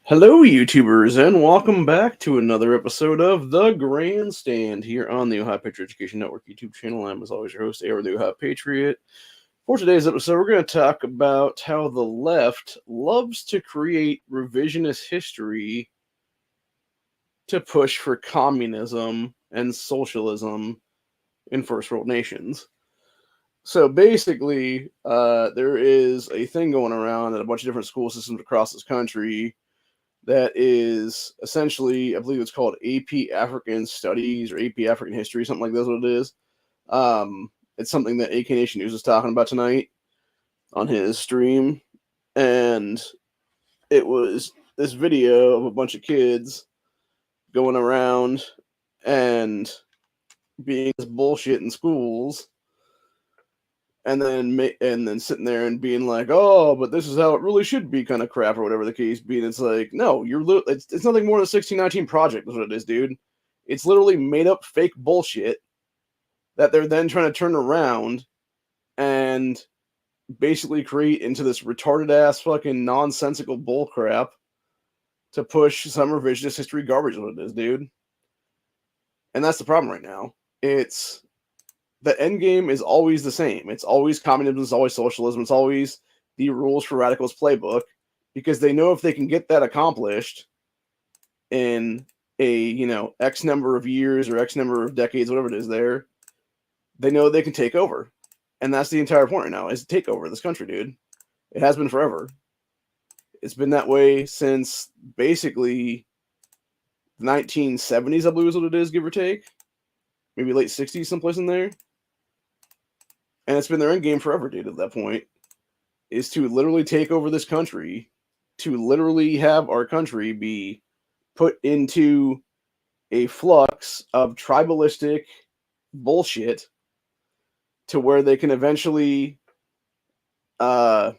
Hello, YouTubers, and welcome back to another episode of The Grandstand here on the Ohio Patriot Education Network YouTube channel. I'm, as always, your host, A.R. the Ohio Patriot. For today's episode, we're going to talk about how the left loves to create revisionist history to push for communism and socialism in first world nations. So basically, there is a thing going around at a bunch of different school systems across this country that is essentially, I believe it's called AP African Studies or AP African History, something like that's what it is. It's something that AK Nation News is talking about tonight on his stream, and it was this video of a bunch of kids going around and being this bullshit in schools, and then sitting there and being like, "Oh, but this is how it really should be," kind of crap, or whatever the case be. And it's like, no, it's nothing more than a 1619 project, is what it is, dude. It's literally made up fake bullshit that they're then trying to turn around and basically create into this retarded ass fucking nonsensical bullcrap to push some revisionist history garbage, is what it is, dude. And that's the problem right now. It's the end game is always the same. It's always communism, it's always socialism, it's always the rules for radicals playbook, because they know if they can get that accomplished in a X number of years or X number of decades, whatever it is there, they know they can take over. And that's the entire point right now, is to take over this country, dude. It has been forever. It's been that way since basically the 1970s, I believe is what it is, give or take. Maybe late 60s, someplace in there. And it's been their end game forever, dude, at that point, is to literally take over this country, to literally have our country be put into a flux of tribalistic bullshit to where they can eventually take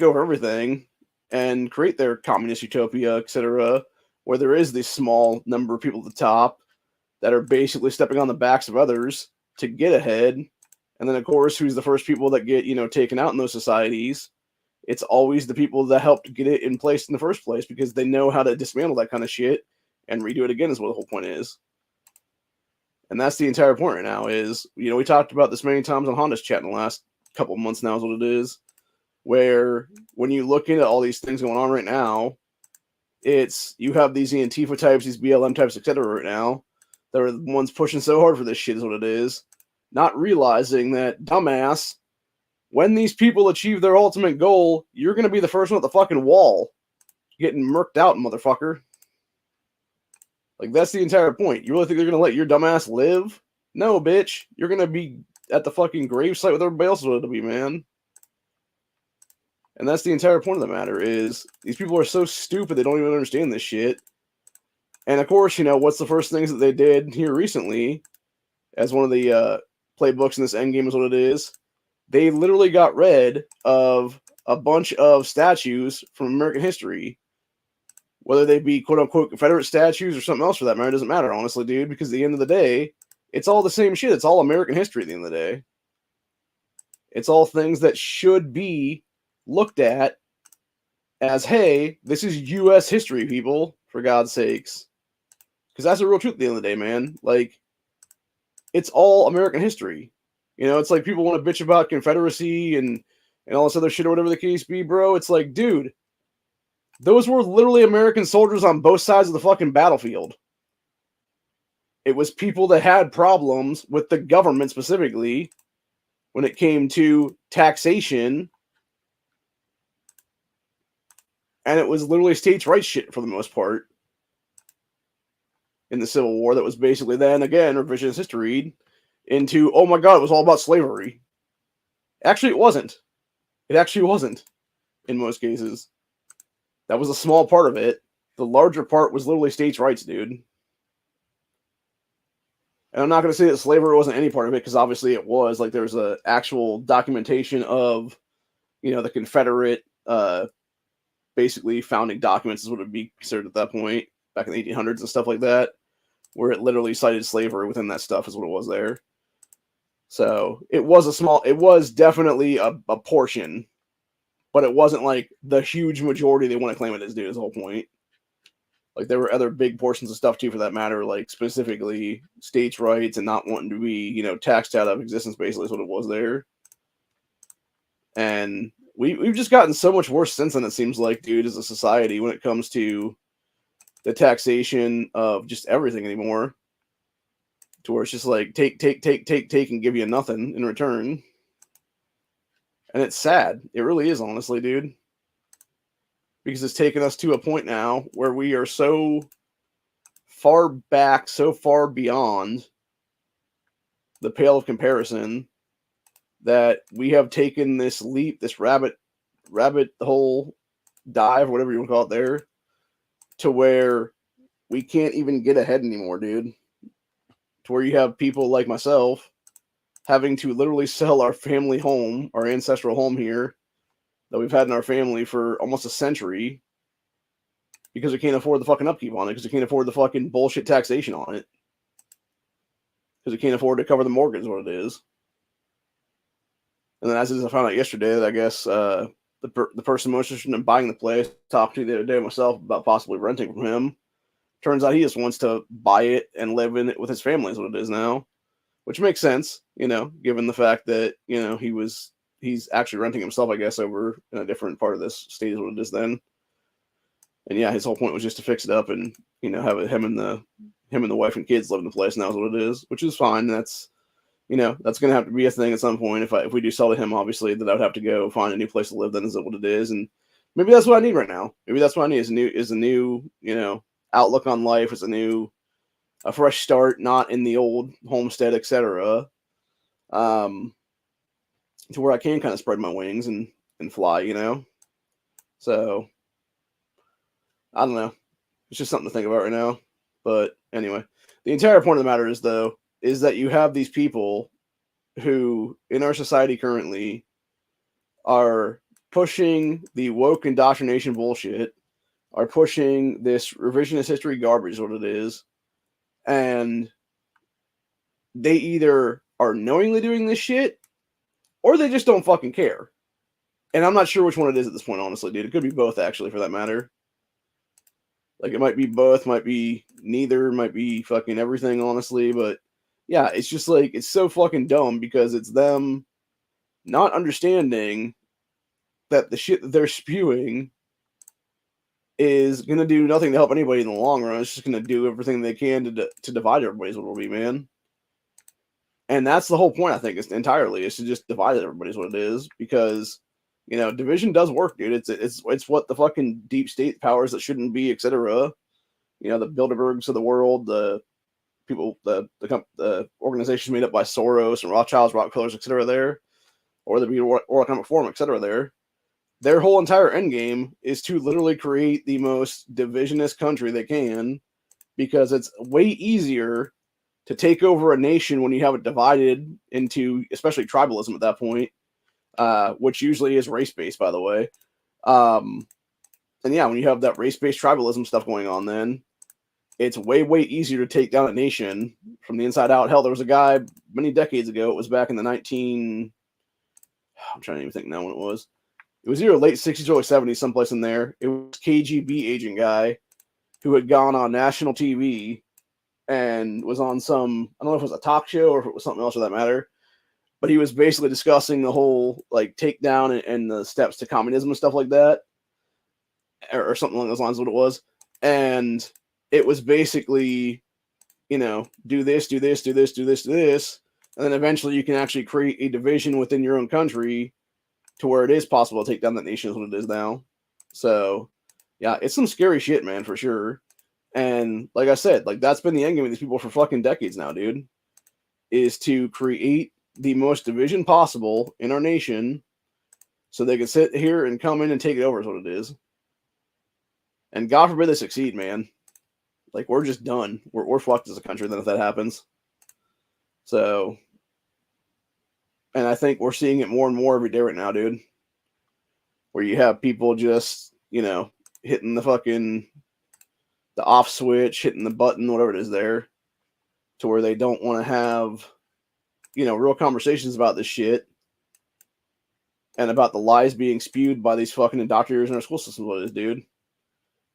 over everything and create their communist utopia, etc., where there is this small number of people at the top that are basically stepping on the backs of others to get ahead. And then, of course, who's the first people that get, taken out in those societies? It's always the people that helped get it in place in the first place, because they know how to dismantle that kind of shit and redo it again, is what the whole point is. And that's the entire point right now is, we talked about this many times on Honda's chat in the last couple of months now, is what it is, where when you look into all these things going on right now, you have these Antifa types, these BLM types, etc. right now, that are the ones pushing so hard for this shit, is what it is, not realizing that, dumbass, when these people achieve their ultimate goal, you're going to be the first one at the fucking wall getting murked out, motherfucker. Like, that's the entire point. You really think they're going to let your dumbass live? No, bitch. You're going to be at the fucking gravesite with everybody else to be, man. And that's the entire point of the matter, is these people are so stupid they don't even understand this shit. And, of course, what's the first things that they did here recently, as one of the playbooks in this endgame is what it is? They literally got rid of a bunch of statues from American history, whether they be quote-unquote Confederate statues or something else for that matter. It doesn't matter, honestly, dude, because at the end of the day, it's all the same shit. It's all American history at the end of the day. It's all things that should be looked at as, hey, this is U.S. history, people, for God's sakes. Because that's the real truth at the end of the day, man. Like, it's all American history. It's like people want to bitch about Confederacy and all this other shit or whatever the case be, bro. It's like, dude, those were literally American soldiers on both sides of the fucking battlefield. It was people that had problems with the government specifically when it came to taxation. And it was literally states' rights shit for the most part in the Civil War that was basically then, again, revisionist history into, oh my god, it was all about slavery. Actually, it wasn't. It actually wasn't, in most cases. That was a small part of it. The larger part was literally states' rights, dude. And I'm not going to say that slavery wasn't any part of it, because obviously it was. Like, there's an actual documentation of, the Confederate, basically founding documents is what it would be considered at that point, back in the 1800s and stuff like that, where it literally cited slavery within that stuff is what it was there. So it was definitely a portion but it wasn't like the huge majority they want to claim it as, dude, is the whole point. Like, there were other big portions of stuff, too, for that matter, like, specifically states' rights and not wanting to be, taxed out of existence, basically, is what it was there. And we've just gotten so much worse since then, it seems like, dude, as a society, when it comes to the taxation of just everything anymore. To where it's just like, take, and give you nothing in return. And it's sad. It really is, honestly, dude. Because it's taken us to a point now where we are so far back, so far beyond the pale of comparison, that we have taken this leap, this rabbit hole dive, whatever you want to call it there, to where we can't even get ahead anymore, dude. To where you have people like myself having to literally sell our family home, our ancestral home here, that we've had in our family for almost a century, because we can't afford the fucking upkeep on it, because we can't afford the fucking bullshit taxation on it, because we can't afford to cover the mortgage, is what it is. And then, as I found out yesterday, that I guess the person most interested in buying the place, talked to the other day myself about possibly renting from him. Turns out he just wants to buy it and live in it with his family, is what it is now, which makes sense, given the fact that he's actually renting himself, I guess, over in a different part of this state is what it is then. And yeah, his whole point was just to fix it up and have him and the wife and kids live in the place. And that was what it is, which is fine. That's that's gonna have to be a thing at some point. If we do sell to him, obviously, that I would have to go find a new place to live. Then is what it is, and maybe that's what I need right now. Maybe that's what I need is a new outlook on life. Is a fresh start, not in the old homestead, etc. To where I can kind of spread my wings and fly, So I don't know. It's just something to think about right now. But anyway, the entire point of the matter is that you have these people who, in our society currently, are pushing the woke indoctrination bullshit, are pushing this revisionist history garbage, is what it is, and they either are knowingly doing this shit, or they just don't fucking care. And I'm not sure which one it is at this point, honestly, dude. It could be both, actually, for that matter. Like, it might be both, might be neither, might be fucking everything, honestly. But, yeah, it's just like, it's so fucking dumb because it's them not understanding that the shit that they're spewing is going to do nothing to help anybody in the long run. It's just going to do everything they can to divide everybody, is what it'll be, man. And that's the whole point, I think, is to just divide everybody, is what it is. Because, division does work, dude. It's what the fucking deep state powers that shouldn't be, etc. The Bilderbergs of the world, the people, the organizations made up by Soros and Rothschilds, Rockefellers, etc. there, or the World Economic Forum, etc. there. Their whole entire end game is to literally create the most divisionist country they can, because it's way easier to take over a nation when you have it divided into, especially tribalism at that point, which usually is race-based, by the way. And yeah, when you have that race-based tribalism stuff going on, then it's way, way easier to take down a nation from the inside out. Hell, there was a guy many decades ago, it was back in the I'm trying to even think now when it was. It was either late 60s, early 70s, someplace in there. It was KGB agent guy who had gone on national TV and was on some, I don't know if it was a talk show or if it was something else for that matter, but he was basically discussing the whole, like, takedown and the steps to communism and stuff like that, or something along those lines, what it was. And it was basically, do this, do this, do this, do this, do this, and then eventually you can actually create a division within your own country to where it is possible to take down that nation, is what it is now. So, yeah, it's some scary shit, man, for sure. And like I said, like, that's been the end game of these people for fucking decades now, dude, is to create the most division possible in our nation so they can sit here and come in and take it over, is what it is. And God forbid they succeed, man. Like, we're just done. We're fucked as a country then if that happens. So, and I think we're seeing it more and more every day right now, dude. Where you have people just, hitting the off switch, hitting the button, whatever it is there, to where they don't want to have, real conversations about this shit. and about the lies being spewed by these fucking indoctrinators in our school system. What it is, dude.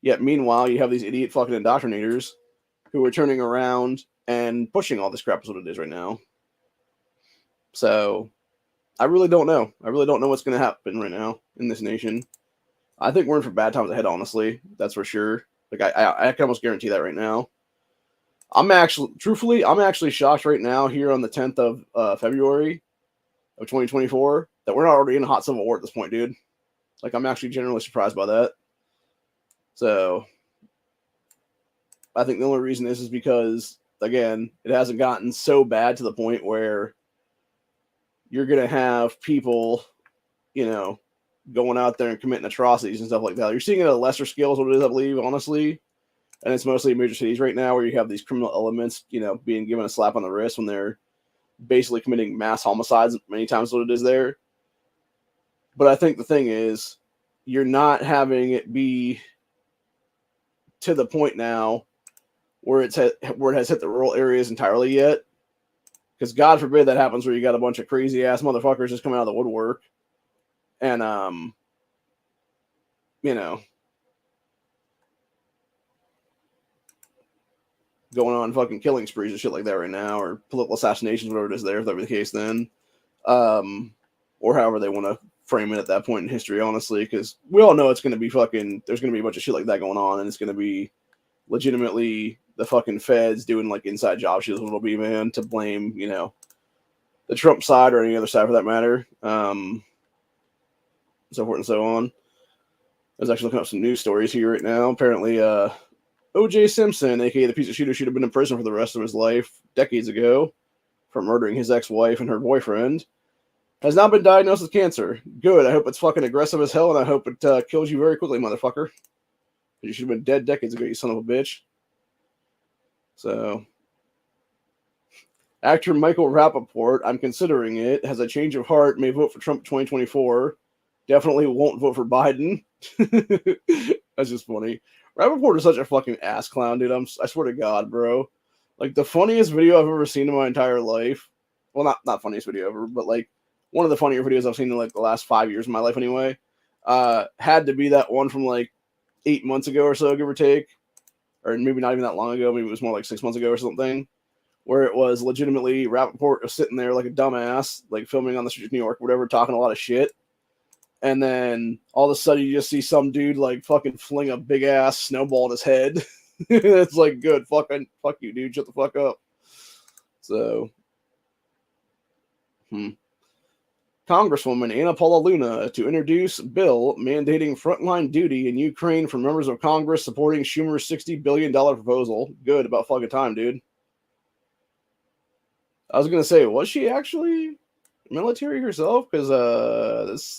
Yet meanwhile, you have these idiot fucking indoctrinators who are turning around and pushing all this crap. Is what it is right now. So I really don't know. I really don't know what's going to happen right now in this nation. I think we're in for bad times ahead. Honestly, that's for sure. Like I can almost guarantee that right now. I'm actually shocked right now here on the 10th of February of 2024 that we're not already in a hot civil war at this point, dude. Like, I'm actually genuinely surprised by that. So I think the only reason is because, again, it hasn't gotten so bad to the point where you're going to have people, going out there and committing atrocities and stuff like that. You're seeing it at a lesser scale is what it is, I believe, honestly. And it's mostly in major cities right now where you have these criminal elements, being given a slap on the wrist when they're basically committing mass homicides many times what it is there. But I think the thing is, you're not having it be to the point now where it has hit the rural areas entirely yet. Because God forbid that happens where you got a bunch of crazy ass motherfuckers just coming out of the woodwork. And, going on fucking killing sprees and shit like that right now, or political assassinations, whatever it is there, if that were the case then. Or however they want to frame it at that point in history, honestly, because we all know it's going to be there's going to be a bunch of shit like that going on, and it's going to be legitimately the fucking feds doing like inside job shit, it'll be, man, to blame, the Trump side or any other side for that matter. So forth and so on. I was actually looking up some news stories here right now. Apparently, O.J. Simpson, aka the piece of shit who should have been in prison for the rest of his life decades ago for murdering his ex-wife and her boyfriend, has now been diagnosed with cancer. Good. I hope it's fucking aggressive as hell, and I hope it kills you very quickly, motherfucker. You should have been dead decades ago, you son of a bitch. So, actor Michael Rappaport, I'm considering it, has a change of heart, may vote for Trump 2024. Definitely won't vote for Biden. That's just funny. Rappaport is such a fucking ass clown, dude. I swear to God, bro. Like, the funniest video I've ever seen in my entire life. Well, not funniest video ever, but like one of the funnier videos I've seen in like the last 5 years of my life anyway. Had to be that one from like 8 months ago or so, give or take. Or maybe not even that long ago. Maybe it was more like 6 months ago or something. Where it was legitimately Rappaport was sitting there like a dumbass, like filming on the streets of New York, whatever, talking a lot of shit. And then all of a sudden you just see some dude like fucking fling a big ass snowball at his head. It's like, good, fuck you, dude, shut the fuck up. So, Congresswoman Anna Paula Luna to introduce bill mandating frontline duty in Ukraine for members of Congress supporting Schumer's $60 billion proposal. Good, about fucking time, dude. I was gonna say, was she actually military herself? Because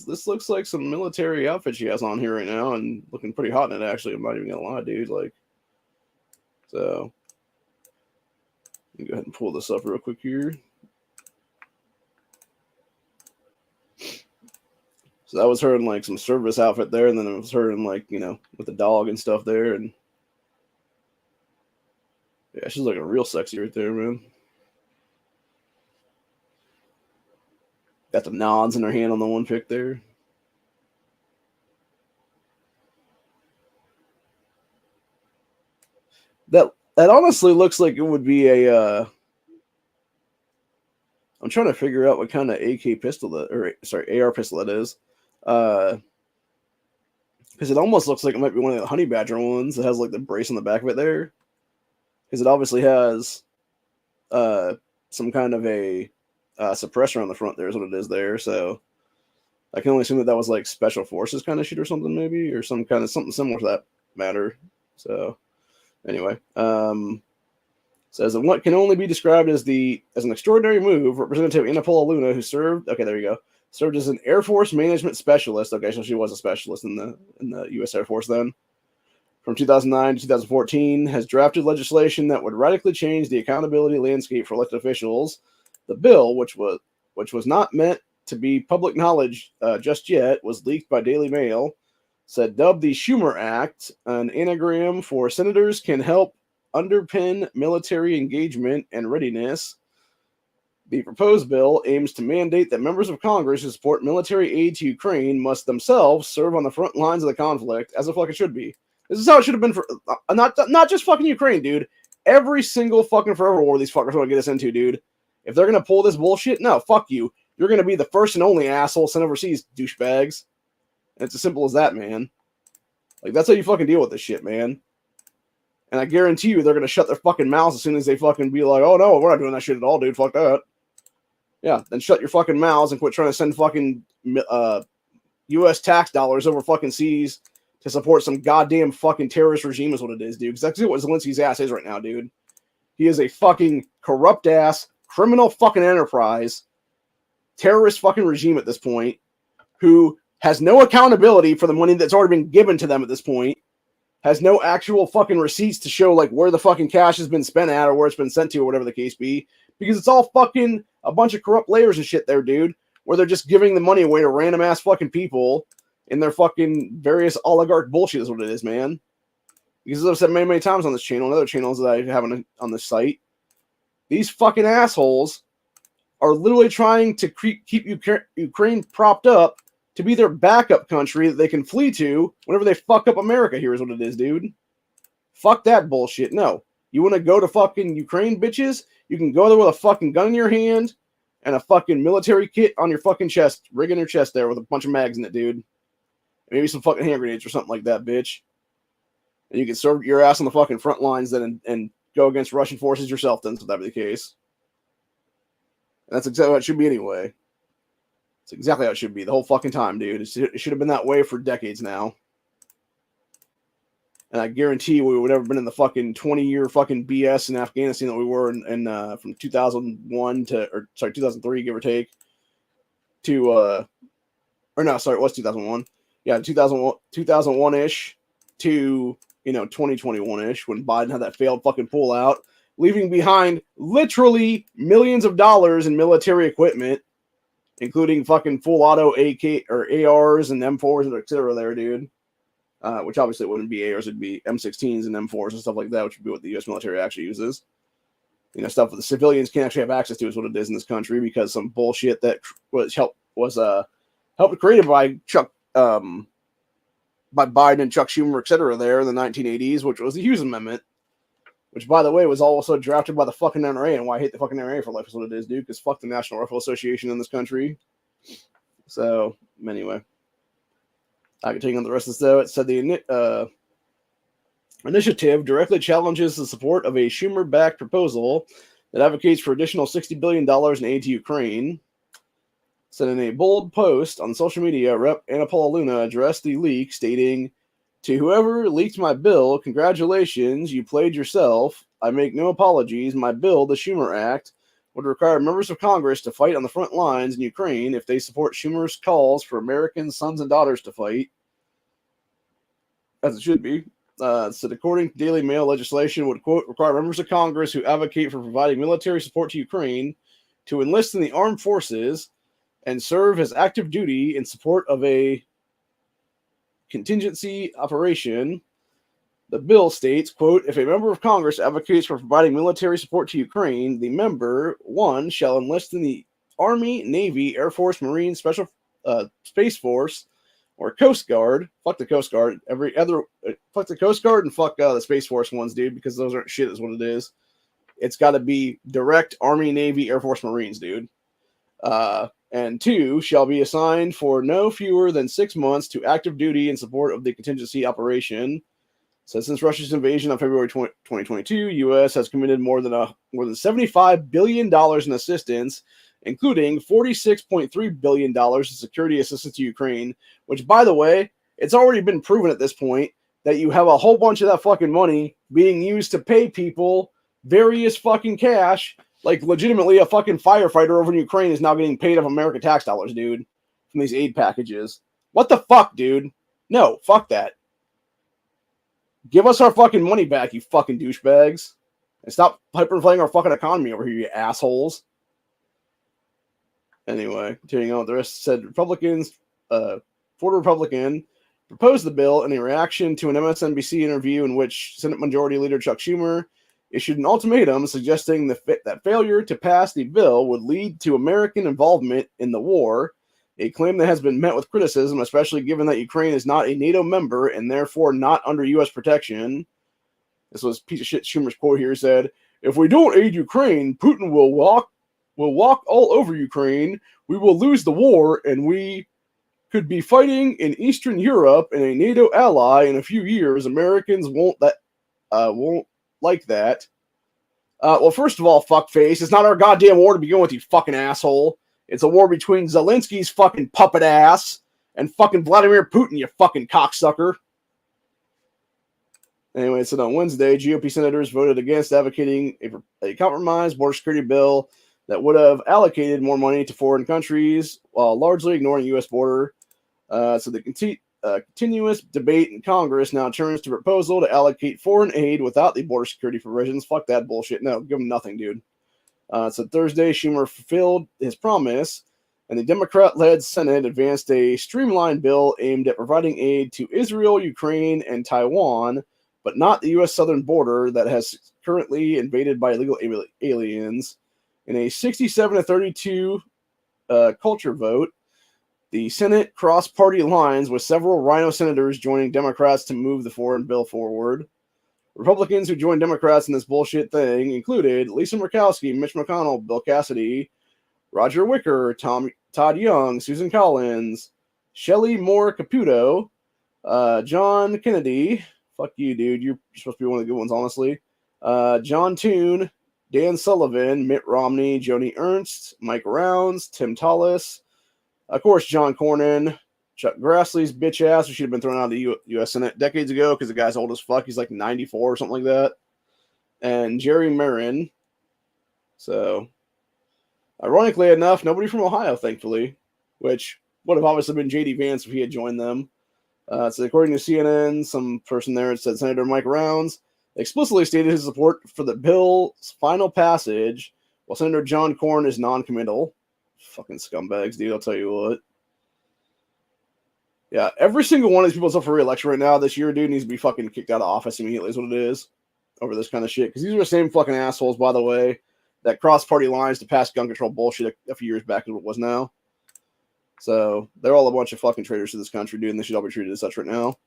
this looks like some military outfit she has on here right now, and looking pretty hot in it. Actually, I'm not even gonna lie, dude. Like, so let me go ahead and pull this up real quick here. So that was her in like some service outfit there, and then it was her in like, with the dog and stuff there, and yeah, she's looking real sexy right there, man. Got the nods in her hand on the one pic there. That honestly looks like it would be a. I'm trying to figure out what kind of AK pistol AR pistol that is. Because it almost looks like it might be one of the Honey Badger ones that has like the brace on the back of it there. Because it obviously has some kind of a suppressor on the front there is what it is there. So I can only assume that was like special forces kind of shit or something, maybe, or something similar to that matter. So anyway, says that what can only be described as an extraordinary move. Representative Anna Paula Luna, who served as an Air Force management specialist. Okay, so she was a specialist in the U.S. Air Force then. From 2009 to 2014, has drafted legislation that would radically change the accountability landscape for elected officials. The bill, which was not meant to be public knowledge just yet, was leaked by Daily Mail. Said, dubbed the Schumer Act, an anagram for senators can help underpin military engagement and readiness. The proposed bill aims to mandate that members of Congress who support military aid to Ukraine must themselves serve on the front lines of the conflict, as the fuck it should be. This is how it should have been for not just fucking Ukraine, dude. Every single fucking forever war these fuckers want to get us into, dude. If they're gonna pull this bullshit, no, fuck you. You're gonna be the first and only asshole sent overseas, douchebags. And it's as simple as that, man. Like, that's how you fucking deal with this shit, man. And I guarantee you they're gonna shut their fucking mouths as soon as they fucking be like, oh no, we're not doing that shit at all, dude. Fuck that. Yeah, then shut your fucking mouths and quit trying to send fucking U.S. tax dollars over fucking seas to support some goddamn fucking terrorist regime is what it is, dude. Because that's what Zelensky's ass is right now, dude. He is a fucking corrupt ass, criminal fucking enterprise, terrorist fucking regime at this point, who has no accountability for the money that's already been given to them at this point, has no actual fucking receipts to show like where the fucking cash has been spent at or where it's been sent to or whatever the case be, because it's all fucking a bunch of corrupt layers and shit there, dude, where they're just giving the money away to random ass fucking people in their fucking various oligarch bullshit is what it is, man. Because as I've said many, many times on this channel and other channels that I have on this site, these fucking assholes are literally trying to keep Ukraine propped up to be their backup country that they can flee to whenever they fuck up America. Here is what it is, dude. Fuck that bullshit. No. You want to go to fucking Ukraine, bitches? You can go there with a fucking gun in your hand and a fucking military kit on your fucking chest, rigging your chest there with a bunch of mags in it, dude. Maybe some fucking hand grenades or something like that, bitch. And you can serve your ass on the fucking front lines then and go against Russian forces yourself then, so that be the case. And that's exactly how it should be anyway. It's exactly how it should be the whole fucking time, dude. It should have been that way for decades now. And I guarantee we would have been in the fucking 20-year fucking BS in Afghanistan that we were in from 2001 to 2003, give or take, to or no, sorry, it was 2001. Yeah, 2001-ish to 2021-ish when Biden had that failed fucking pullout, leaving behind literally millions of dollars in military equipment, including fucking full auto AK or ARs and M4s and etc. there, dude. Which obviously it wouldn't be ARs, it'd be M16s and M4s and stuff like that, which would be what the U.S. military actually uses. Stuff that the civilians can't actually have access to is what it is in this country because some bullshit that was helped created by by Biden and Chuck Schumer, etc. there in the 1980s, which was the Hughes Amendment, which, by the way, was also drafted by the fucking NRA, and why I hate the fucking NRA for life is what it is, dude, because fuck the National Rifle Association in this country. So, anyway. I can take on the rest of this, though. It said the initiative directly challenges the support of a Schumer-backed proposal that advocates for additional $60 billion in aid to Ukraine. Said in a bold post on social media, Rep. Anna Paula Luna addressed the leak, stating, "To whoever leaked my bill, congratulations, you played yourself. I make no apologies. My bill, the Schumer Act, would require members of Congress to fight on the front lines in Ukraine if they support Schumer's calls for American sons and daughters to fight." As it should be. Said according to Daily Mail, legislation would, quote, require members of Congress who advocate for providing military support to Ukraine to enlist in the armed forces and serve as active duty in support of a contingency operation. The bill states, quote, if a member of Congress advocates for providing military support to Ukraine, the member, one, shall enlist in the Army, Navy, Air Force, Marine, Special Space Force, or Coast Guard. Fuck the Coast Guard. Fuck the Coast Guard and fuck the Space Force ones, dude, because those aren't shit is what it is. It's got to be direct Army, Navy, Air Force, Marines, dude. And two, shall be assigned for no fewer than 6 months to active duty in support of the contingency operation. So since Russia's invasion on February 2022, U.S. has committed more than $75 billion in assistance, including $46.3 billion in security assistance to Ukraine, which, by the way, it's already been proven at this point that you have a whole bunch of that fucking money being used to pay people various fucking cash. Like, legitimately, a fucking firefighter over in Ukraine is now getting paid off American tax dollars, dude, from these aid packages. What the fuck, dude? No, fuck that. Give us our fucking money back, you fucking douchebags. And stop hyperinflating our fucking economy over here, you assholes. Anyway, continuing on with the rest, said Republicans, Florida Republican, proposed the bill in a reaction to an MSNBC interview in which Senate Majority Leader Chuck Schumer issued an ultimatum suggesting that failure to pass the bill would lead to American involvement in the war, a claim that has been met with criticism, especially given that Ukraine is not a NATO member and therefore not under U.S. protection. This was piece of shit Schumer's quote here said, "If we don't aid Ukraine, Putin will walk all over Ukraine. We will lose the war, and we could be fighting in Eastern Europe and a NATO ally in a few years. Americans won't like that." Well, first of all, fuckface, it's not our goddamn war to begin with, you fucking asshole. It's a war between Zelensky's fucking puppet ass and fucking Vladimir Putin, you fucking cocksucker. Anyway, so on Wednesday, GOP senators voted against advocating a compromise border security bill that would have allocated more money to foreign countries while largely ignoring U.S. border. So the continuous debate in Congress now turns to proposal to allocate foreign aid without the border security provisions. Fuck that bullshit. No, give them nothing, dude. So Thursday, Schumer fulfilled his promise, and the Democrat-led Senate advanced a streamlined bill aimed at providing aid to Israel, Ukraine, and Taiwan, but not the U.S. southern border that has currently invaded by illegal aliens. In a 67-32 culture vote, the Senate crossed party lines with several Rhino senators joining Democrats to move the foreign bill forward. Republicans who joined Democrats in this bullshit thing included Lisa Murkowski, Mitch McConnell, Bill Cassidy, Roger Wicker, Todd Young, Susan Collins, Shelley Moore Caputo, John Kennedy. Fuck you, dude. You're supposed to be one of the good ones, honestly. John Toon, Dan Sullivan, Mitt Romney, Joni Ernst, Mike Rounds, Tim Tallis, of course, John Cornyn, Chuck Grassley's bitch ass, who should have been thrown out of the U.S. Senate decades ago because the guy's old as fuck. He's like 94 or something like that. And Jerry Marin. So, ironically enough, nobody from Ohio, thankfully, which would have obviously been J.D. Vance if he had joined them. So, according to CNN, some person there said Senator Mike Rounds explicitly stated his support for the bill's final passage, while Senator John Cornyn is non-committal. Fucking scumbags, dude, I'll tell you what. Yeah, every single one of these people that's up for re-election right now this year, dude, needs to be fucking kicked out of office immediately is what it is over this kind of shit. Because these are the same fucking assholes, by the way, that cross-party lines to pass gun control bullshit a few years back is what it was now. So they're all a bunch of fucking traitors to this country, dude, and they should all be treated as such right now.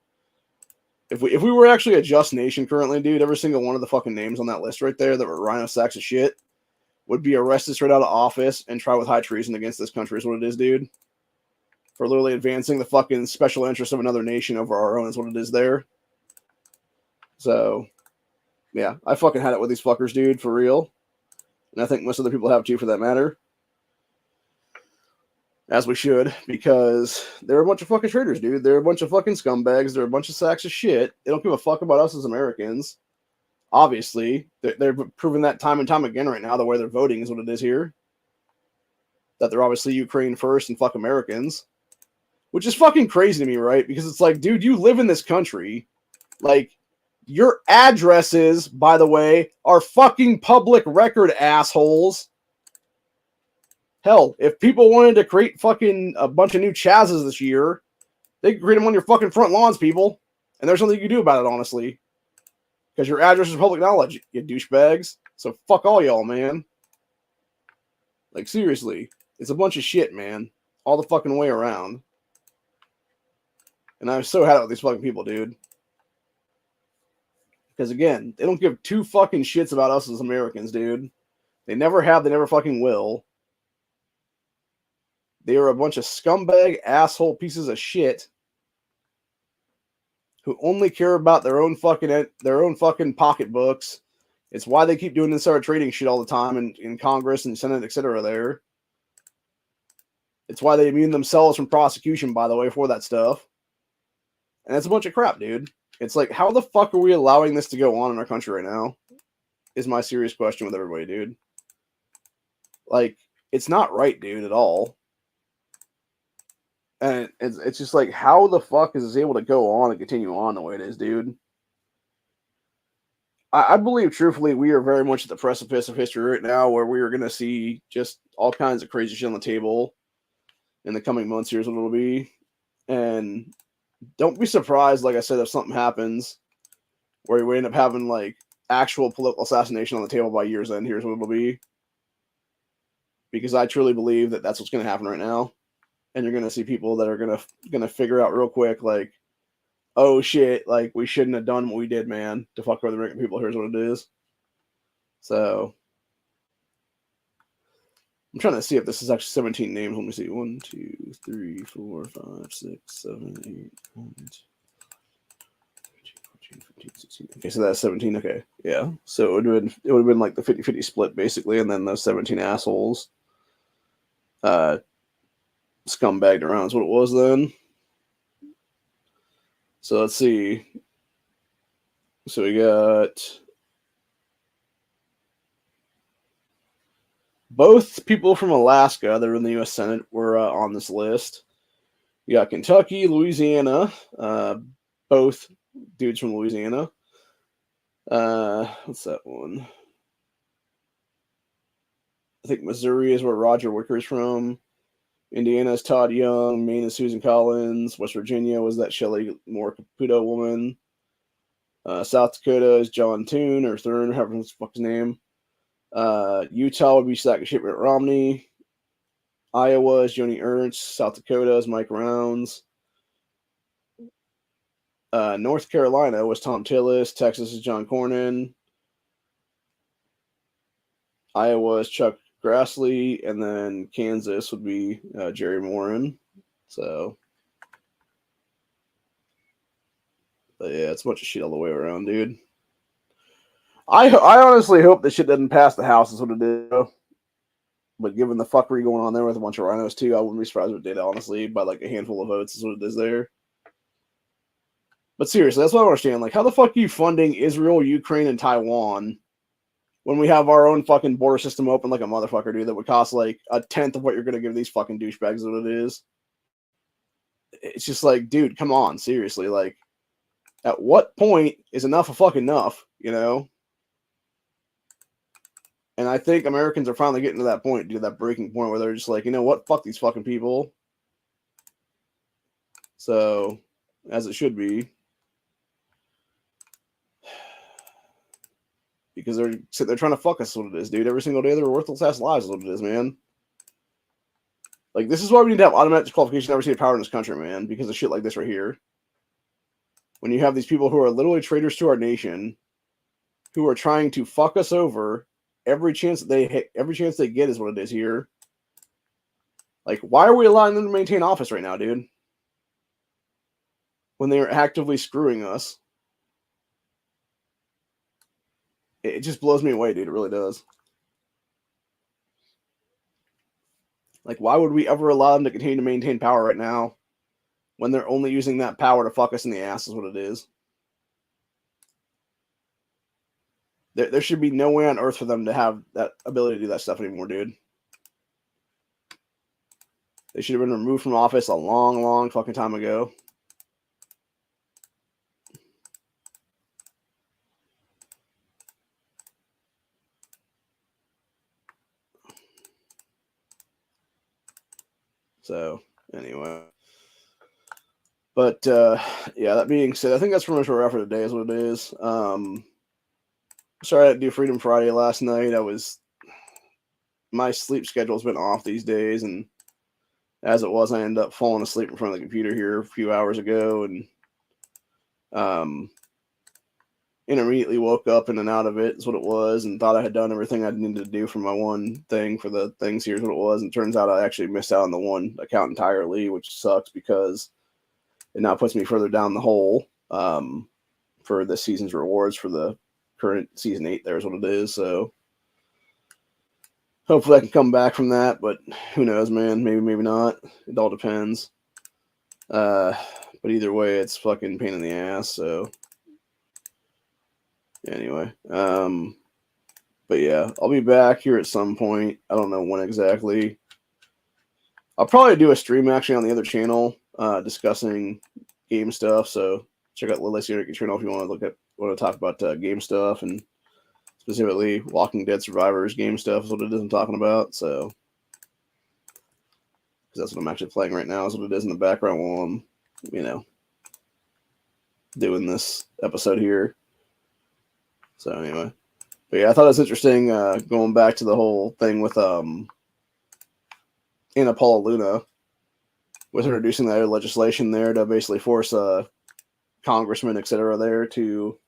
If we were actually a just nation currently, dude, every single one of the fucking names on that list right there that were rhino sacks of shit would be arrested straight out of office and tried with high treason against this country is what it is, dude. For literally advancing the fucking special interest of another nation over our own is what it is there. So, yeah, I fucking had it with these fuckers, dude, for real. And I think most other people have too, for that matter. As we should, because they're a bunch of fucking traitors, dude. They're a bunch of fucking scumbags. They're a bunch of sacks of shit. They don't give a fuck about us as Americans. Obviously, they're proving that time and time again right now. The way they're voting is what it is here. That they're obviously Ukraine first and fuck Americans. Which is fucking crazy to me, right? Because it's like, dude, you live in this country. Like, your addresses, by the way, are fucking public record, assholes. Hell, if people wanted to create fucking a bunch of new Chazes this year, they could create them on your fucking front lawns, people. And there's nothing you can do about it, honestly. Because your address is public knowledge, you douchebags. So fuck all y'all, man. Like, seriously. It's a bunch of shit, man. All the fucking way around. And I've so had it with these fucking people, dude. Because, again, they don't give two fucking shits about us as Americans, dude. They never have, they never fucking will. They are a bunch of scumbag, asshole pieces of shit who only care about their own fucking pocketbooks. It's why they keep doing this sort of trading shit all the time in Congress and Senate, etc. there. It's why they immune themselves from prosecution, by the way, for that stuff. And it's a bunch of crap, dude. It's like, how the fuck are we allowing this to go on in our country right now? Is my serious question with everybody, dude. Like, it's not right, dude, at all. And it's just like, how the fuck is this able to go on and continue on the way it is, dude? I believe, truthfully, we are very much at the precipice of history right now where we are going to see just all kinds of crazy shit on the table in the coming months. Here's what it'll be. And don't be surprised, like I said, if something happens where we end up having, like, actual political assassination on the table by year's end, here's what it'll be. Because I truly believe that that's what's going to happen right now. And you're going to see people that are going to figure out real quick, like, oh shit, like, we shouldn't have done what we did, man, to fuck with the American people. Here's what it is. So, I'm trying to see if this is actually 17 names. Let me see. 1, 2, 3, 4, 5, 6, 7, 8, 9, 10, 14, 15, 16. Okay, so that's 17. Okay, yeah. So it would have been like the 50-50 split, basically, and then those 17 assholes scumbagged around is what it was then. So let's see. So we got both people from Alaska that are in the U.S. Senate were on this list. You got Kentucky, Louisiana, both dudes from Louisiana. What's that one? I think Missouri is where Roger Wicker's from. Indiana is Todd Young. Maine is Susan Collins. West Virginia was that Shelley Moore Caputo woman. South Dakota is John Toon or Thurn, however the fuck his name. Utah would be Sackett Mitt Romney. Iowa is Joni Ernst. South Dakota is Mike Rounds. North Carolina was Tom Tillis. Texas is John Cornyn. Iowa is Chuck Grassley. And then Kansas would be Jerry Moran. So, but yeah, it's a bunch of shit all the way around, dude. I honestly hope this shit doesn't pass the House, is what it is. But given the fuckery going on there with a bunch of rhinos, too, I wouldn't be surprised if it did, honestly, by like a handful of votes, is what it is there. But seriously, that's what I don't understand. Like, how the fuck are you funding Israel, Ukraine, and Taiwan when we have our own fucking border system open like a motherfucker, dude, that would cost like a tenth of what you're going to give these fucking douchebags, is what it is? It's just like, dude, come on, seriously. Like, at what point is enough a fucking enough, you know? And I think Americans are finally getting to that point, dude, that breaking point where they're just like, you know what, fuck these fucking people. So, as it should be. Because they're trying to fuck us, is what it is, dude. Every single day they're worthless ass lives, is what it is, man. Like, this is why we need to have automatic disqualification of every state of power in this country, man, because of shit like this right here. When you have these people who are literally traitors to our nation, who are trying to fuck us over every chance they get, is what it is here. Like, why are we allowing them to maintain office right now, dude? When they are actively screwing us. It just blows me away, dude. It really does. Like, why would we ever allow them to continue to maintain power right now when they're only using that power to fuck us in the ass, is what it is? There should be no way on earth for them to have that ability to do that stuff anymore, dude. They should have been removed from office a long, long fucking time ago. So, anyway. But, yeah, that being said, I think that's pretty much where we're at for today, is what it is. Sorry I had to do Freedom Friday last night. My sleep schedule's been off these days, and as it was, I ended up falling asleep in front of the computer here a few hours ago, and immediately woke up in and out of it, is what it was, and thought I had done everything I needed to do for my one thing for the things here, is what it was, and turns out I actually missed out on the one account entirely, which sucks because it now puts me further down the hole for this season's rewards for the current season 8 there, is what it is. So hopefully I can come back from that, but who knows, man. Maybe not. It all depends. But either way, it's fucking pain in the ass. So anyway, but yeah, I'll be back here at some point. I don't know when exactly. I'll probably do a stream actually on the other channel discussing game stuff. So check out Lily's channel if you want to talk about game stuff, and specifically Walking Dead Survivors game stuff is what it is I'm talking about. So, because that's what I'm actually playing right now, is what it is in the background while I'm, doing this episode here. So anyway, but yeah, I thought it was interesting going back to the whole thing with Anna Paula Luna with introducing that legislation there to basically force congressmen, etc., there to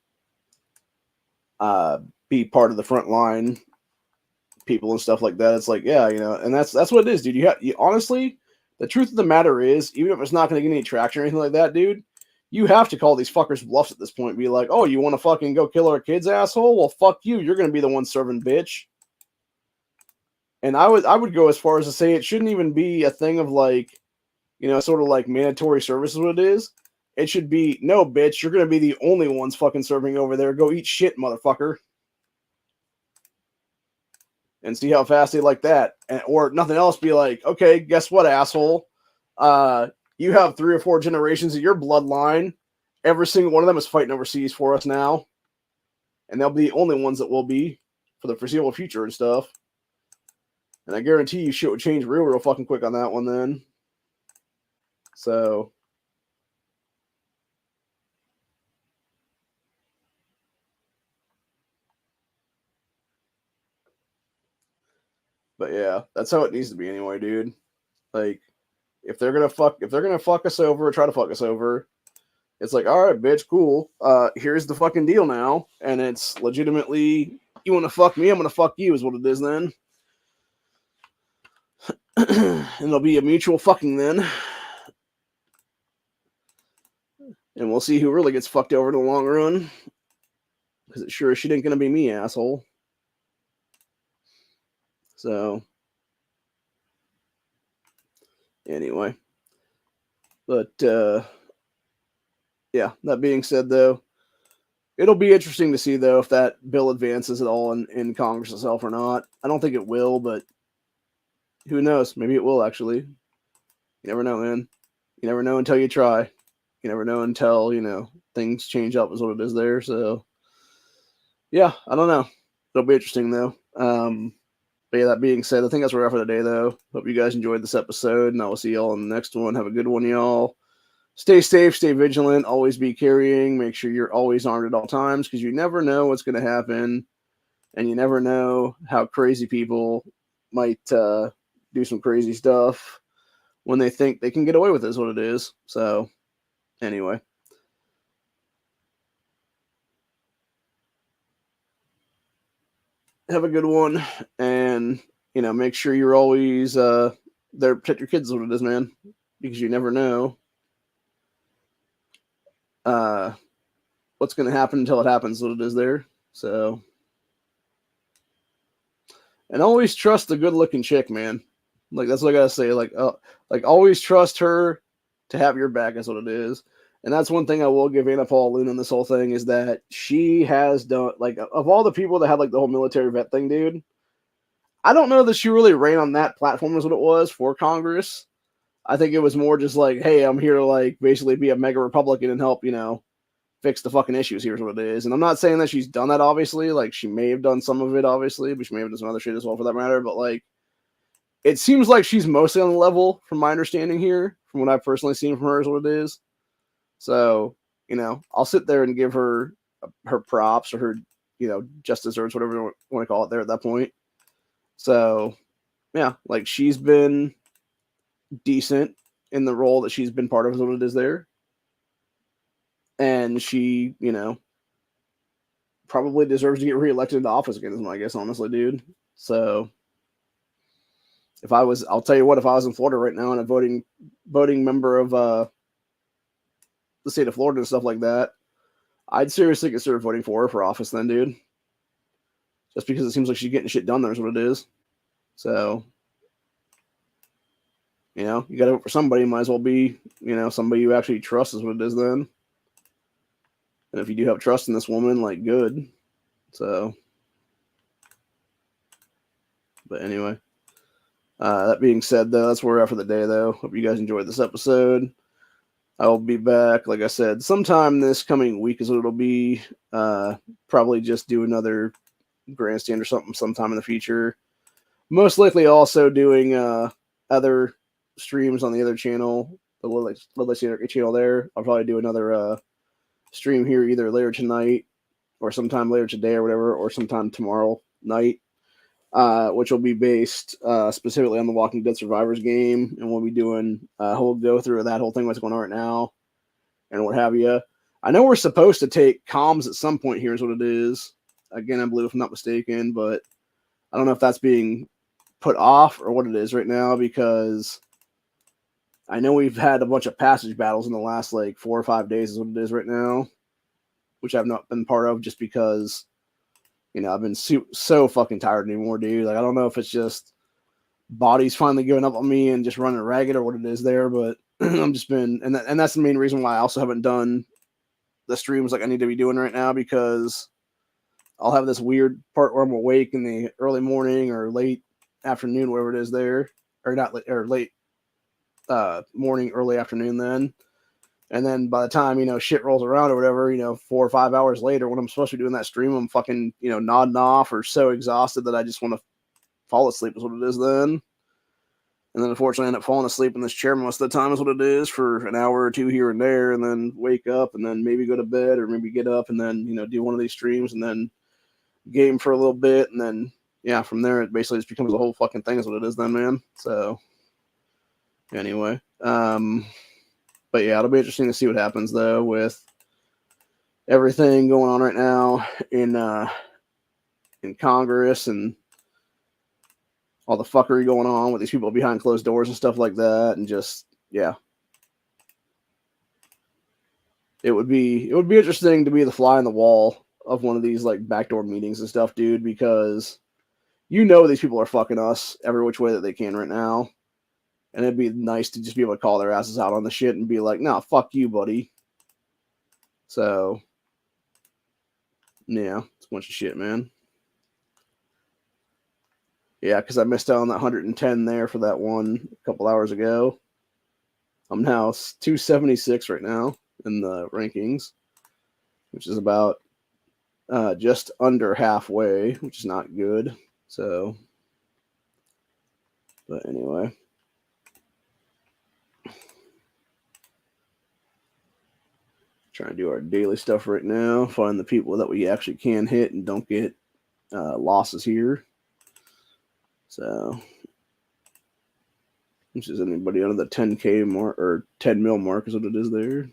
be part of the front line people and stuff like that. It's like, yeah, and that's what it is, dude. You honestly, the truth of the matter is, even if it's not going to get any traction or anything like that, dude, you have to call these fuckers bluffs at this point. Be like, oh, you want to fucking go kill our kids, asshole? Well, fuck you. You're going to be the one serving, bitch. And I would go as far as to say it shouldn't even be a thing of like, sort of like mandatory service is what it is. It should be, no, bitch, you're going to be the only ones fucking serving over there. Go eat shit, motherfucker. And see how fast they like that. Or nothing else, be like, okay, guess what, asshole? You have 3 or 4 generations of your bloodline. Every single one of them is fighting overseas for us now. And they'll be the only ones that will be for the foreseeable future and stuff. And I guarantee you shit would change real fucking quick on that one then. So. But yeah, that's how it needs to be anyway, dude. Like, if they're gonna fuck us over or try to fuck us over, it's like, all right, bitch, cool. Here's the fucking deal now, and it's legitimately, you want to fuck me, I'm gonna fuck you, is what it is then. And it'll be a mutual fucking then, and we'll see who really gets fucked over in the long run. Because it sure as shit ain't gonna be me, asshole. So, anyway, but yeah. That being said, though, it'll be interesting to see, though, if that bill advances at all in Congress itself or not. I don't think it will, but who knows? Maybe it will, actually. You never know, man. You never know until you try. You never know until, things change up is what it is there. So, yeah, I don't know. It'll be interesting, though. But yeah, that being said, I think that's where we're at for the day, though. Hope you guys enjoyed this episode, and I will see y'all in the next one. Have a good one, y'all. Stay safe, stay vigilant, always be carrying. Make sure you're always armed at all times, because you never know what's going to happen, and you never know how crazy people might do some crazy stuff when they think they can get away with it, is what it is. So, anyway. Have a good one, and, make sure you're always there to protect your kids, is what it is, man, because you never know what's going to happen until it happens, what it is there. So, and always trust the good-looking chick, man. Like, that's what I gotta say. Like, always trust her to have your back, is what it is. And that's one thing I will give Anna Paula Luna in this whole thing, is that she has done, like, of all the people that had, like, the whole military vet thing, dude, I don't know that she really ran on that platform is what it was for Congress. I think it was more just like, hey, I'm here to, like, basically be a mega Republican and help, fix the fucking issues. Here's what it is. And I'm not saying that she's done that, obviously. Like, she may have done some of it, obviously, but she may have done some other shit as well, for that matter. But, like, it seems like she's mostly on the level, from my understanding here, from what I've personally seen from her, is what it is. So, I'll sit there and give her props, or her, just desserts, whatever you want to call it there at that point. So, yeah, like, she's been decent in the role that she's been part of, is what it is there. And she, probably deserves to get reelected into office again, is my guess, honestly, dude. So, I'll tell you what, if I was in Florida right now and a voting member of the state of Florida and stuff like that, I'd seriously consider voting for her for office then, dude. Just because it seems like she's getting shit done there, is what it is. So, you got to vote for somebody. Might as well be, somebody you actually trust, is what it is then. And if you do have trust in this woman, like, good. So, but anyway. That being said, though, that's where we're at for the day, though. Hope you guys enjoyed this episode. I will be back, like I said, sometime this coming week is what it'll be. Probably just do another Grandstand or something sometime in the future. Most likely also doing other streams on the other channel, the Legacy channel there. I'll probably do another stream here either later tonight or sometime later today or whatever, or sometime tomorrow night, which will be based specifically on the Walking Dead Survivors game, and we'll be doing a whole go through of that whole thing, what's going on right now, and what have you. I know we're supposed to take comms at some point here is what it is. Again, I believe if I'm not mistaken, but I don't know if that's being put off or what it is right now, because I know we've had a bunch of passage battles in the last like 4 or 5 days is what it is right now, which I've not been part of just because, I've been so fucking tired anymore, dude. Like, I don't know if it's just body's finally giving up on me and just running ragged or what it is there, but I'm just been, and that's the main reason why I also haven't done the streams like I need to be doing right now, because I'll have this weird part where I'm awake in the early morning or late afternoon, whatever it is there, or not late, or late morning, early afternoon then. And then by the time, shit rolls around or whatever, 4 or 5 hours later, when I'm supposed to be doing that stream, I'm fucking, nodding off or so exhausted that I just want to fall asleep is what it is then. And then unfortunately I end up falling asleep in this chair most of the time is what it is for an hour or two here and there, and then wake up and then maybe go to bed or maybe get up and then, do one of these streams and then game for a little bit. And then, yeah, from there it basically just becomes a whole fucking thing is what it is then, man. So anyway, but yeah, it'll be interesting to see what happens though with everything going on right now in Congress and all the fuckery going on with these people behind closed doors and stuff like that, and just, yeah. It would be interesting to be the fly on the wall of one of these like backdoor meetings and stuff, dude, because these people are fucking us every which way that they can right now. And it'd be nice to just be able to call their asses out on the shit and be like, nah, fuck you, buddy. So, yeah, it's a bunch of shit, man. Yeah, because I missed out on that 110 there for that one a couple hours ago. I'm now 276 right now in the rankings, which is about just under halfway, which is not good. So, but anyway. Trying to do our daily stuff right now. Find the people that we actually can hit and don't get losses here. So, which is anybody under the 10K mark or 10 mil mark is what it is there.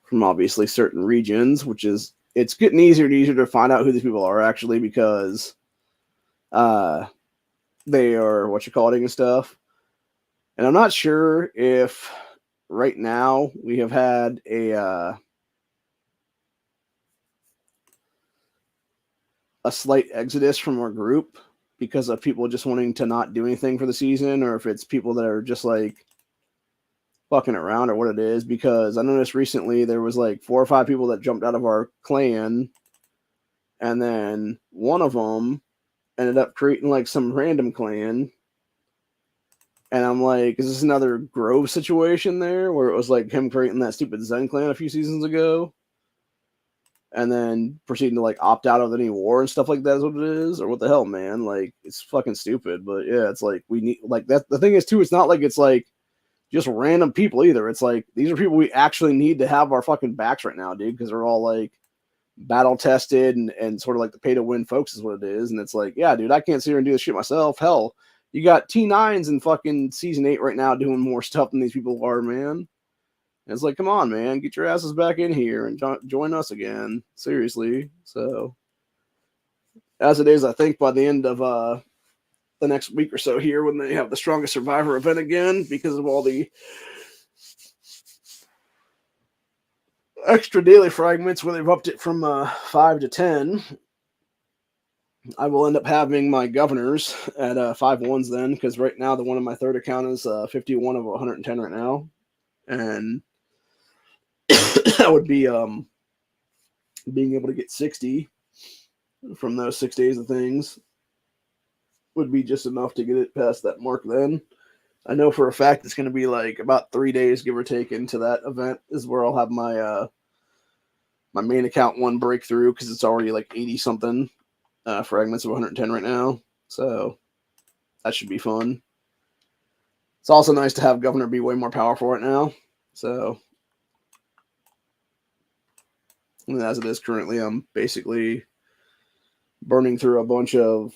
From obviously certain regions, which is, it's getting easier and easier to find out who these people are actually, because they are what you call it and stuff. And I'm not sure if right now we have had a slight exodus from our group because of people just wanting to not do anything for the season, or if it's people that are just like fucking around or what it is, because I noticed recently there was like 4 or 5 people that jumped out of our clan, and then one of them ended up creating like some random clan, and I'm like, is this another Grove situation there where it was like him creating that stupid Zen clan a few seasons ago and then proceeding to like opt out of any war and stuff like that is what it is? Or what the hell, man? Like, it's fucking stupid. But yeah, it's like we need, like, that. The thing is too, it's not like it's like just random people either. It's like these are people we actually need to have our fucking backs right now, dude, because they're all like battle tested and sort of like the pay to win folks is what it is. And it's like, yeah, dude, I can't sit here and do this shit myself. Hell, you got T9s in fucking season 8 right now doing more stuff than these people are, man. And it's like, come on, man, get your asses back in here and join us again. Seriously. So, as it is, I think by the end of the next week or so here, when they have the Strongest Survivor event again, because of all the extra daily fragments where they've upped it from 5 to 10, I will end up having my governors at 5-1s then, because right now the one on my third account is 51 of 110 right now. And that would be being able to get 60 from those 6 days of things would be just enough to get it past that mark then. I know for a fact it's going to be like about 3 days, give or take, into that event is where I'll have my my main account one breakthrough, because it's already like 80 something fragments of 110 right now. So that should be fun. It's also nice to have Governor be way more powerful right now. So And as it is currently, I'm basically burning through a bunch of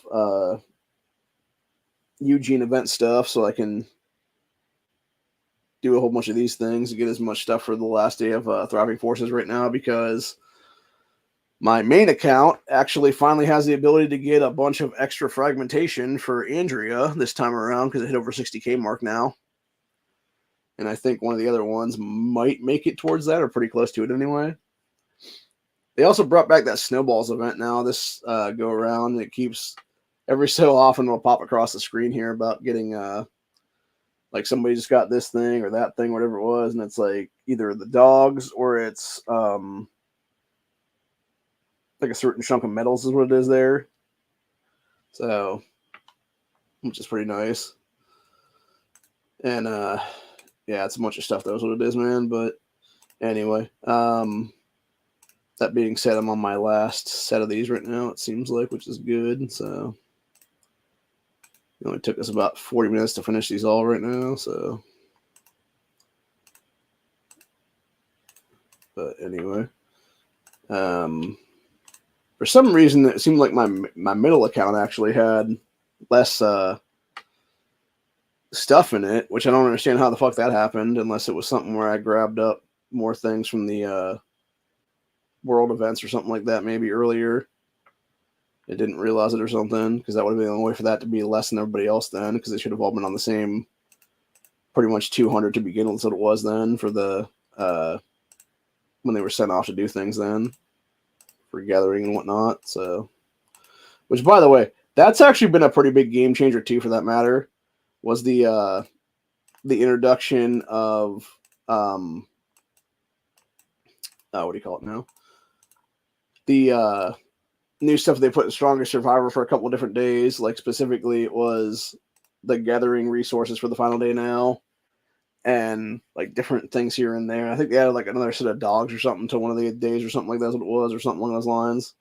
Eugene event stuff so I can do a whole bunch of these things and get as much stuff for the last day of Thriving Forces right now, because my main account actually finally has the ability to get a bunch of extra fragmentation for Andrea this time around, because it hit over 60k mark now. And I think one of the other ones might make it towards that, or pretty close to it anyway. They also brought back that Snowballs event now this go around, and it keeps every so often it'll pop across the screen here about getting like somebody just got this thing or that thing, whatever it was, and it's like either the dogs or it's like a certain chunk of metals is what it is there. So, which is pretty nice. And yeah, it's a bunch of stuff. That's what it is, man. But anyway, that being said, I'm on my last set of these right now, it seems like, which is good. So it only took us about 40 minutes to finish these all right now. So, but anyway, for some reason, it seemed like my middle account actually had less stuff in it, which I don't understand how the fuck that happened, unless it was something where I grabbed up more things from the world events or something like that, maybe earlier. I didn't realize it or something, because that would have been the only way for that to be less than everybody else then, because they should have all been on the same, pretty much 200 to begin with, what it was then for the when they were sent off to do things then for gathering and whatnot. So, which, by the way, that's actually been a pretty big game changer too, for that matter, was the introduction of what do you call it now? The new stuff they put in Stronger Survivor for a couple of different days. Like specifically, it was the gathering resources for the final day now, and like different things here and there. I think they added like another set of dogs or something to one of the days or something like that's what it was, or something along those lines.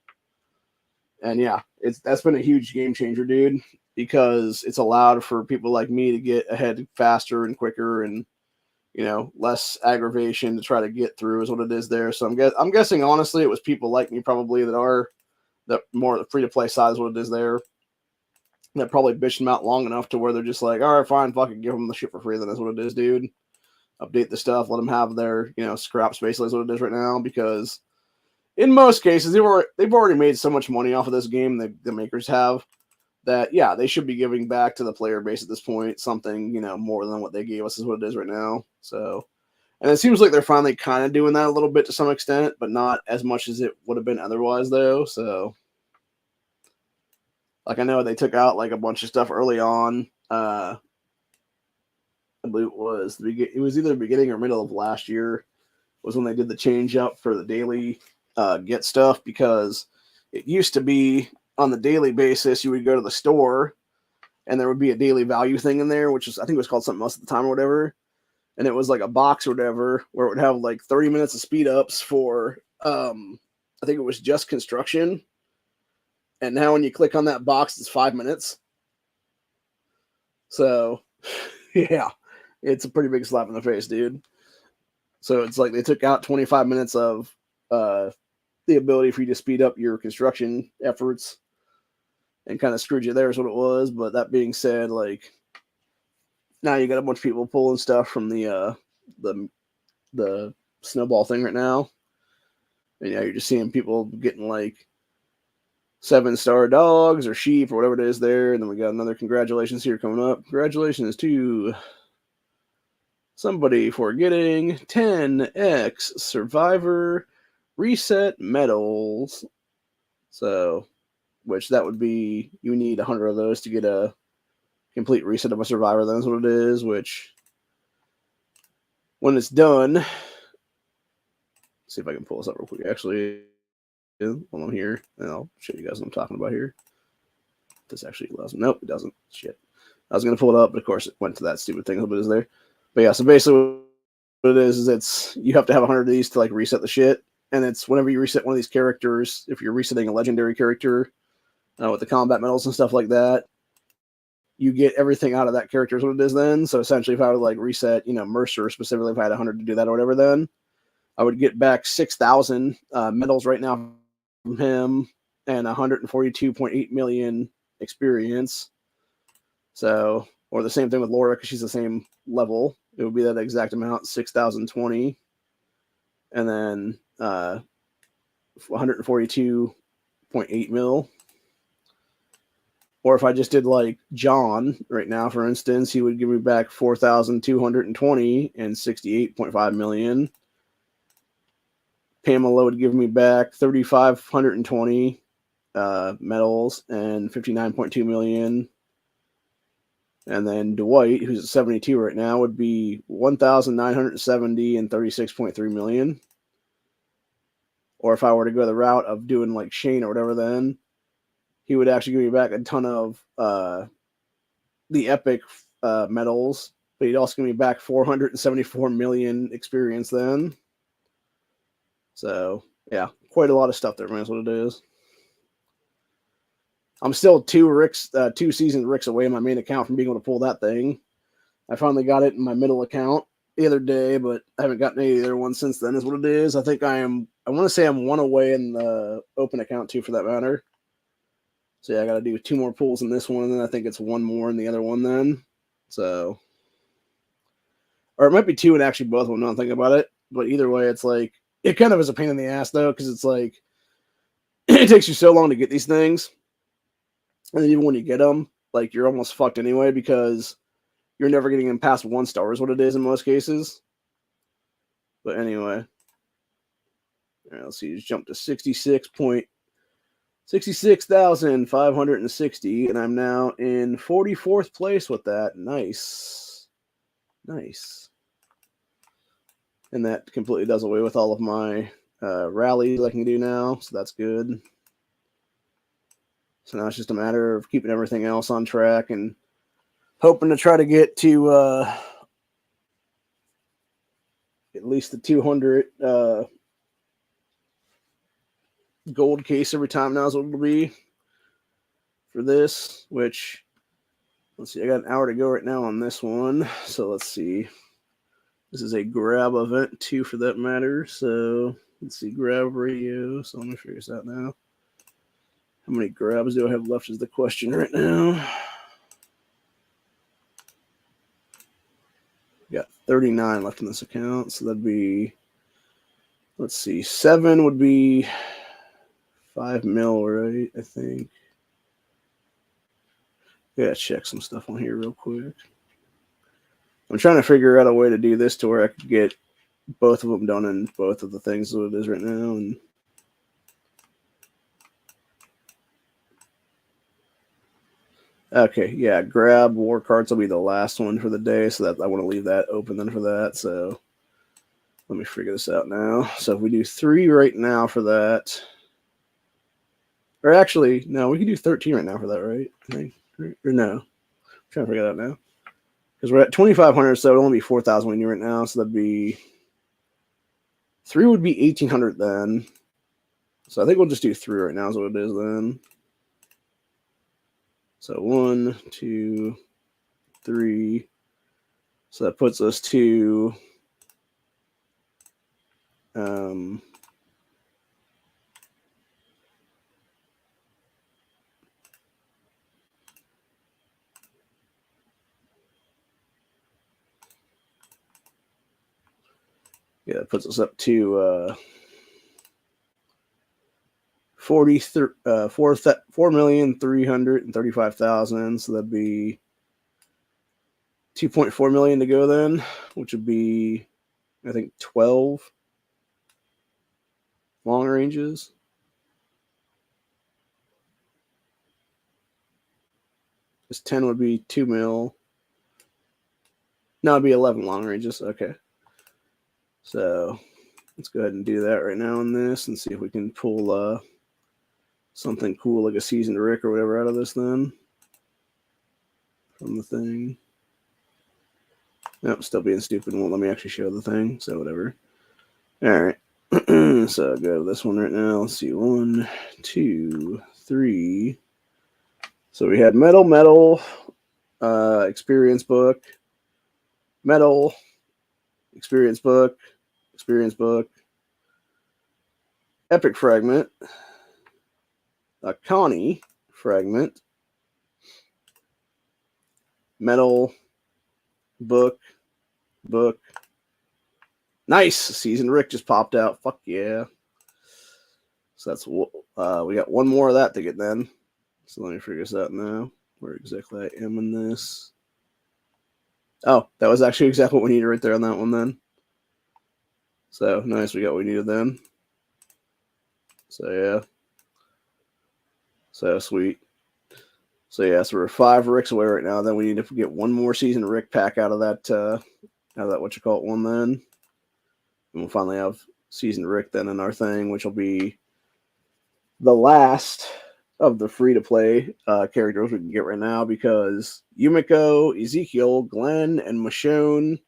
And yeah, that's been a huge game changer, dude, because it's allowed for people like me to get ahead faster and quicker, and less aggravation to try to get through is what it is there. So I'm guessing honestly it was people like me probably that are the more free to play side is what it is there, that probably bitched them out long enough to where they're just like, all right, fine, fucking give them the shit for free. Then that's what it is, dude. Update the stuff, let them have their scraps. Basically, is what it is right now, because in most cases they've already made so much money off of this game, the makers have, that yeah, they should be giving back to the player base at this point something more than what they gave us is what it is right now. So, and it seems like they're finally kind of doing that a little bit to some extent, but not as much as it would have been otherwise though. So, like, I know they took out like a bunch of stuff early on. I believe it was either the beginning or middle of last year was when they did the change up for the daily get stuff, because it used to be on the daily basis you would go to the store and there would be a daily value thing in there, which is, I think it was called something else at the time or whatever, and it was like a box or whatever where it would have like 30 minutes of speed ups for I think it was just construction. And now when you click on that box, it's 5 minutes. So, yeah, it's a pretty big slap in the face, dude. So it's like they took out 25 minutes of the ability for you to speed up your construction efforts and kind of screwed you there is what it was. But that being said, like, now you got a bunch of people pulling stuff from the snowball thing right now. And yeah, you're just seeing people getting like 7-star dogs or sheep or whatever it is there. And then we got another congratulations here coming up. Congratulations to somebody for getting 10x Survivor reset medals. So, which that would be, you need 100 of those to get a complete reset of a Survivor. That's what it is, which when it's done, see if I can pull this up real quick. Actually, while I'm here, and I'll show you guys what I'm talking about here. This actually allows me. Nope, it doesn't. Shit. I was going to pull it up, but of course it went to that stupid thing. But is there. But yeah, so basically what it is it's you have to have 100 of these to like reset the shit. And it's whenever you reset one of these characters, if you're resetting a legendary character with the combat medals and stuff like that, you get everything out of that character is what it is then. So essentially if I would like reset, Mercer specifically, if I had 100 to do that or whatever, then I would get back 6,000 medals right now from him and 142.8 million experience. So, or the same thing with Laura because she's the same level. It would be that exact amount, 6,020, and then 142.8 mil. Or if I just did like John right now, for instance, he would give me back 4,220 and 68.5 million. Pamela would give me back 3,520 medals and 59.2 million. And then Dwight, who's at 72 right now, would be 1,970 and 36.3 million. Or if I were to go the route of doing like Shane or whatever, then he would actually give me back a ton of the epic medals, but he'd also give me back 474 million experience then. So, yeah, quite a lot of stuff there, man, is what it is. I'm still two seasoned Ricks away in my main account from being able to pull that thing. I finally got it in my middle account the other day, but I haven't gotten any other one since then, is what it is. I think I want to say I'm one away in the open account, too, for that matter. So, yeah, I got to do 2 more pulls in this one, and then I think it's 1 more in the other one then. So, or it might be 2 and actually both of them, now I'm thinking about it. But either way, it's like, it kind of is a pain in the ass, though, because it's like, it takes you so long to get these things. And then even when you get them, like, you're almost fucked anyway, because you're never getting them past 1 star is what it is in most cases. But anyway. All right, let's see, just jump to 66,560, and I'm now in 44th place with that. Nice. Nice. And that completely does away with all of my rallies I can do now, so that's good. So now it's just a matter of keeping everything else on track and hoping to try to get to at least the 200 gold case every time now is what it'll be for this, which, let's see, I got an hour to go right now on this one. So let's see. This is a grab event too, for that matter. So let's see, grab radio. So let me figure this out now. How many grabs do I have left is the question right now. Got 39 left in this account. So that'd be, let's see, 7 would be 5 mil, right? I think. Yeah, check some stuff on here real quick. I'm trying to figure out a way to do this to where I could get both of them done in both of the things that it is right now. And okay, yeah, grab war cards will be the last one for the day, so that I want to leave that open then for that. So let me figure this out now. So if we do 3 right now for that, or actually, no, we can do 13 right now for that, right? I think, or no, I'm trying to figure that out now. Because we're at 2,500, so it'll only be 4,000 we need right now. So that'd be 3 would be 1,800 then. So I think we'll just do 3 right now is what it is then. So 1, 2, 3. So that puts us to yeah, it puts us up to 4,335,000. So that'd be 2.4 million to go then, which would be, I think, 12 long ranges. This 10 would be 2 mil. No, it'd be 11 long ranges. Okay. So let's go ahead and do that right now on this and see if we can pull something cool like a seasoned Rick or whatever out of this then. From the thing. Nope, still being stupid and won't let me actually show the thing, so whatever. Alright. So go to this one right now. Let's see. 1, 2, 3. So we had metal, experience book, metal, experience book, Epic Fragment, a Connie Fragment, Metal, Book. Nice! Seasoned Rick just popped out. Fuck yeah. So that's we got one more of that to get then. So let me figure this out now. Where exactly I am in this. Oh, that was actually exactly what we needed right there on that one then. So nice, we got what we needed then. So yeah. So sweet. So yeah, so we're 5 Ricks away right now. Then we need to get one more Seasoned Rick pack out of that what you call it one then. And we'll finally have Seasoned Rick then in our thing, which will be the last of the free-to-play characters we can get right now, because Yumiko, Ezekiel, Glenn, and Michonne,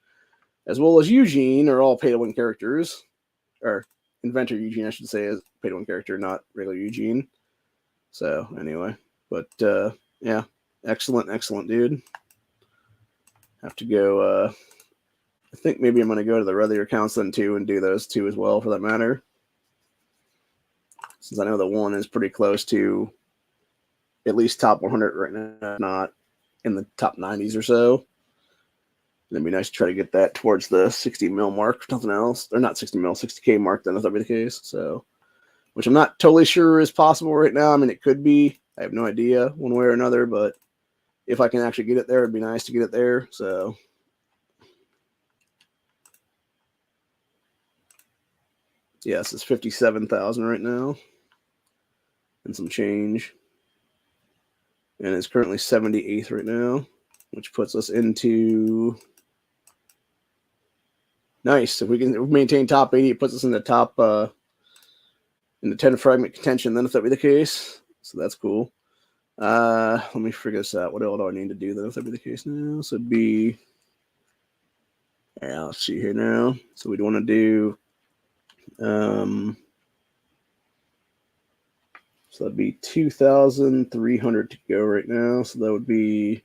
as well as Eugene, are all pay-to-win characters. Or Inventor Eugene, I should say, is pay-to-win character, not regular Eugene. So, anyway. But, yeah. Excellent, dude. Have to go, I think maybe I'm going to go to the other accounts then, too, and do those two as well, for that matter. Since I know the one is pretty close to at least top 100 right now, not in the top 90s or so. It'd be nice to try to get that towards the 60 mil mark, if nothing else. Or not 60 mil, 60K mark, then if that be the case. So, which I'm not totally sure is possible right now. I mean, it could be. I have no idea one way or another, but if I can actually get it there, it'd be nice to get it there. So, yes, it's 57,000 right now and some change. And it's currently 78th right now, which puts us into... Nice. If we can maintain top 80, it puts us in the top, in the 10 fragment contention, then if that be the case. So that's cool. Let me figure this out. What else do I need to do then if that be the case now? So it'd be... Yeah, let's see here now. So we'd want to do... so that'd be 2,300 to go right now. So that would be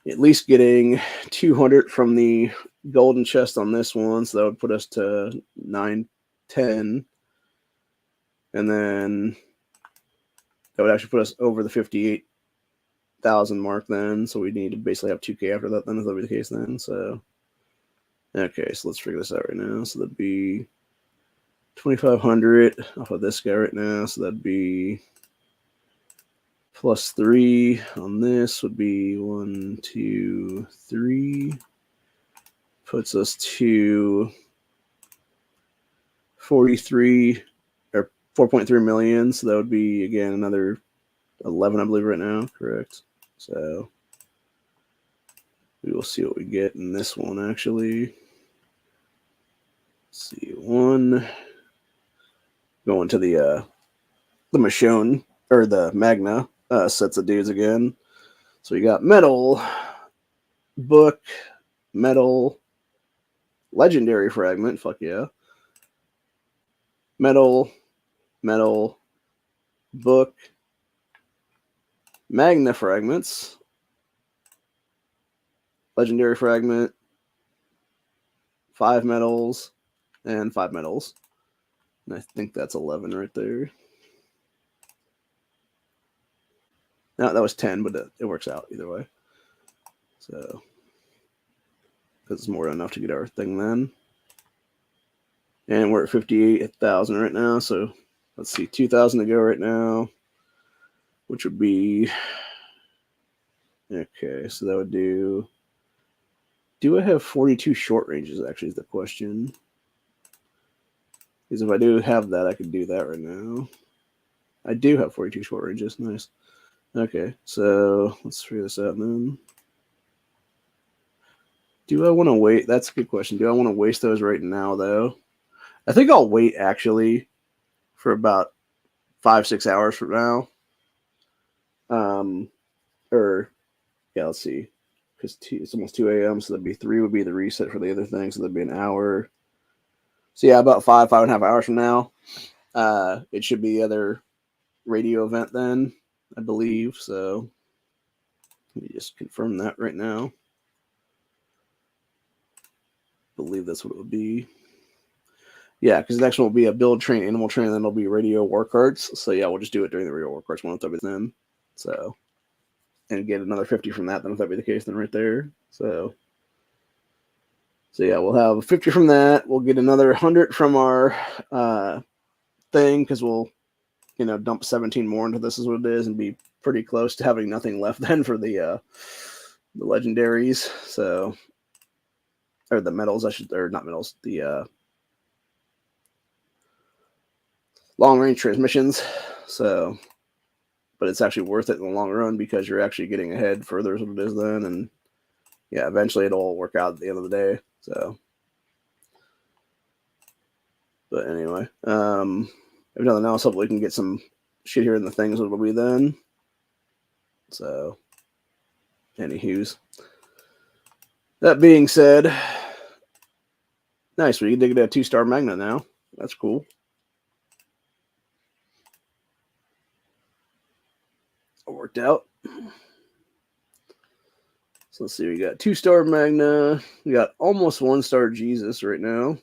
at least getting 200 from the golden chest on this one. So that would put us to 910. And then that would actually put us over the 58,000 mark then. So we need to basically have 2K after that then, if that be the case then. So, okay, so let's figure this out right now. So that'd be 2,500 off of this guy right now. So that'd be plus 3 on this would be 1, 2, 3. Puts us to 43 or 4.3 million. So that would be, again, another 11, I believe, right now. Correct. So we will see what we get in this one, actually. Let's see, one going to the Michonne, or the Magna sets of dudes again. So we got Metal, Book, Metal, Legendary Fragment, fuck yeah. Metal, Book, Magna Fragments, Legendary Fragment, 5 metals, and 5 metals. And I think that's 11 right there. No, that was 10, but it works out either way. So, because it's more than enough to get our thing then. And we're at 58,000 right now. So, let's see, 2,000 to go right now, which would be... Okay, so that would do... Do I have 42 short ranges, actually, is the question. Because if I do have that, I could do that right now. I do have 42 short ranges. Nice. Okay, so let's figure this out then. Do I want to wait? That's a good question. Do I want to waste those right now, though? I think I'll wait, actually, for about 5-6 hours from now. Yeah, let's see. Because it's almost 2 a.m., so that'd be 3 would be the reset for the other thing, so that'd be an hour. So yeah, about 5.5 hours from now, it should be the other radio event then, I believe. So let me just confirm that right now. I believe that's what it would be. Yeah, because the next one will be a build, train, animal train, and then it'll be radio war cards. So yeah, we'll just do it during the radio war cards one if that be then. So, and get another 50 from that. Then if that be the case, then right there. So yeah, we'll have 50 from that. We'll get another 100 from our thing because we'll dump 17 more into this is what it is and be pretty close to having nothing left then for the legendaries. So, or the medals, or not medals, the long range transmissions. So, but it's actually worth it in the long run because you're actually getting ahead further is what it is then. And yeah, eventually it'll all work out at the end of the day. So, but anyway, if nothing else, hopefully we can get some shit here in the things it'll be then. So, anywho's. That being said, nice. We can dig it at 2-star Magna now. That's cool. It worked out. So let's see. We got 2-star Magna. We got almost 1-star Jesus right now,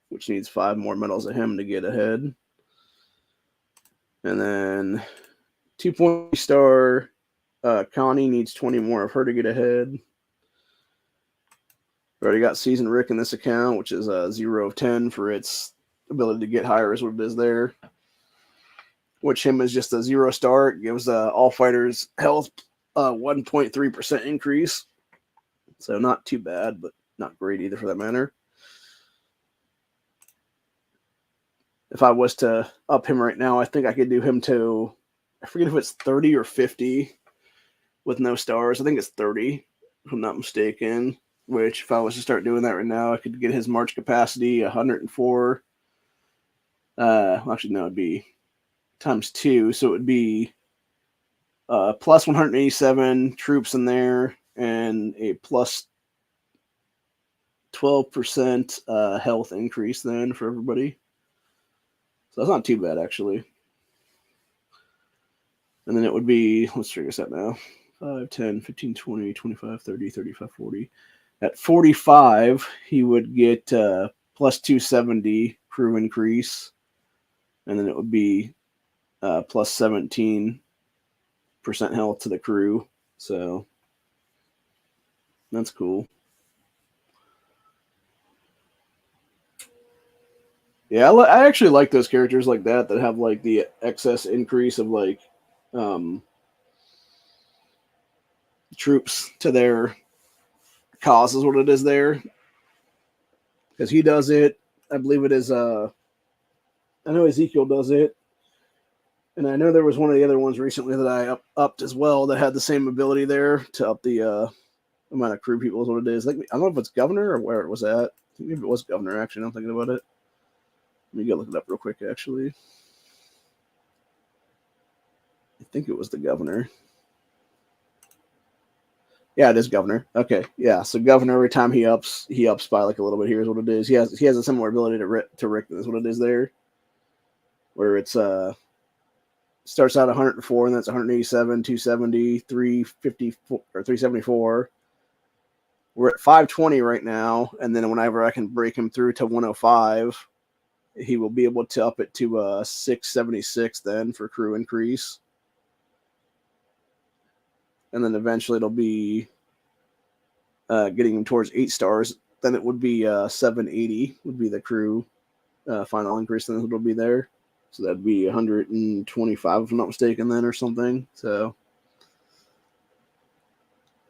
which needs 5 more medals of him to get ahead. And then 2-star Connie needs 20 more of her to get ahead. We already got Season Rick in this account, which is 0 of 10 for its ability to get higher is what it is there. Which him is just a 0-star. It gives all fighters health 1.3% increase. So not too bad, but not great either for that matter. If I was to up him right now, I think I could do him to, I forget if it's 30 or 50 with no stars. I think it's 30, if I'm not mistaken. Which, if I was to start doing that right now, I could get his March capacity 104. Actually, no, it'd be times 2, so it would be plus 187 troops in there and a plus 12% health increase then for everybody. So that's not too bad, actually. And then it would be, let's figure this out now, 5, 10, 15, 20, 25, 30, 35, 40. At 45, he would get plus 270 crew increase. And then it would be plus 17% health to the crew. So that's cool. Yeah, I actually like those characters like that have like the excess increase of like troops to their cause is what it is there. Because he does it. I believe it is I know Ezekiel does it. And I know there was one of the other ones recently that I upped as well that had the same ability there to up the amount of crew people is what it is. Like, I don't know if it's Governor or where it was at. I think maybe it was Governor, actually. I'm thinking about it. Let me go look it up real quick, actually. I think it was the Governor. Yeah, it is Governor. Okay, yeah. So Governor, every time he ups by like a little bit. Here's what it is. He has a similar ability to Rick. That's what it is there. Where it's starts out 104 and that's 187, 270, 354 or 374. We're at 520 right now, and then whenever I can break him through to 105, he will be able to up it to 676 then for crew increase. And then eventually it'll be getting him towards 8 stars. Then it would be 780 would be the crew final increase. Then it'll be there. So that'd be 125 if I'm not mistaken then or something. So,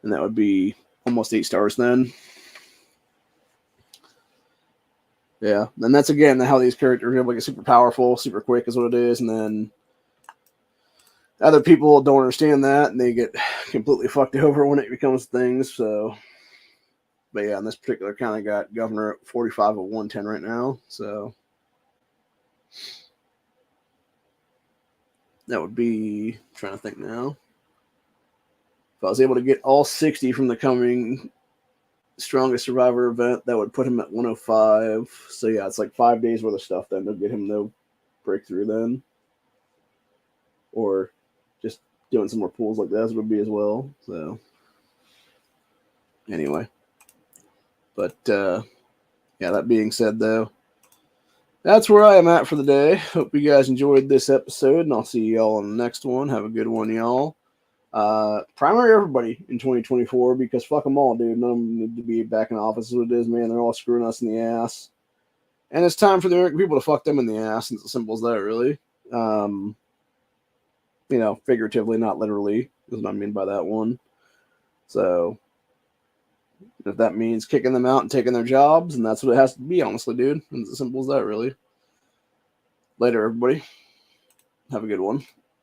and that would be almost 8 stars then. Yeah, and that's again how these characters are like super powerful, super quick is what it is, and then other people don't understand that and they get completely fucked over when it becomes things. So, but yeah, in this particular account, I got Governor at 45 of 110 right now. So that would be, I'm trying to think now. If I was able to get all 60 from the coming Strongest Survivor event, that would put him at 105. So yeah, it's like 5 days worth of stuff then to get him no breakthrough then. Or just doing some more pulls like that would be as well. So anyway. But yeah, that being said though, that's where I am at for the day. Hope you guys enjoyed this episode, and I'll see y'all on the next one. Have a good one, y'all. Primary everybody in 2024 because fuck them all, dude. None of them need to be back in office as it is, man. They're all screwing us in the ass. And it's time for the American people to fuck them in the ass. It's as simple as that, really. Figuratively, not literally, is what I mean by that one. So, if that means kicking them out and taking their jobs, and that's what it has to be, honestly, dude. It's as simple as that, really. Later, everybody. Have a good one.